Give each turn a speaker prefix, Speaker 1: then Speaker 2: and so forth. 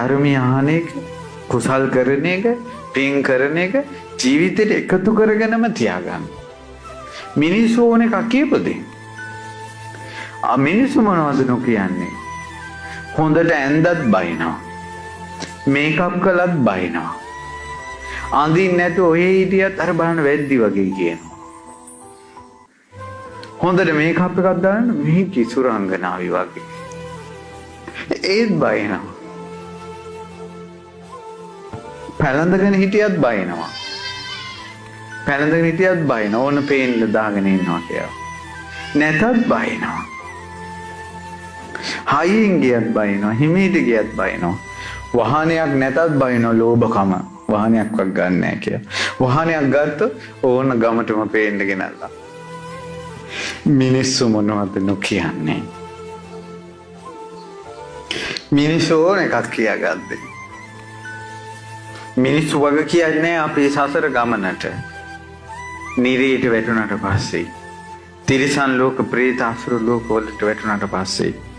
Speaker 1: ධර්මය අහන එක, කුසල් කරන එක, පින් කරන එක ජීවිතේට එකතු කරගෙනම තියාගන්න. මිනිස්සු ඕන එකක් කියපොදේ. මිනිස්සු මොනවද නොකියන්නේ? හොඳට ඇඳත් බයිනවා. මේකප් කළත් බයිනවා. අඳින්න නැතුව ඔය හිටියත් අර බලන්න වැද්දි වගේ කියනවා. හොඳට මේකප් එකක් දාන්න මේ කිසුරංගනාවි වගේ. ඒත් බයිනවා. පැලඳගෙන හිටියත් බයිනවා. පැලඳගෙන හිටියත් බයිනවා. ඕන පේන්න දාගෙන ඉන්නවා කියලා. නැතත් බයිනවා. හයියෙන් ගියත් බයිනවා. හිමීට ගියත් බයිනවා. වාහනයක් නැතත් බයිනවා. ලෝභකම. වාහනයක්වත් ගන්න නැහැ කියලා. වාහනයක් ගත්තොත් ඕන ගමටම පේන්න ගෙනල්ලා. මිනිස්සු මොනවද නොකියන්නේ? මිනිස්සු ඕන එකක් කියාගත්තේ. මිනිස්සු වගේ කියන්නේ අපේ සසර ගමනට. නිරේට වැටුණාට පස්සේ, තිරිසන් ලෝක, പ്രേත අසුර ලෝක වලට වැටුණාට පස්සේ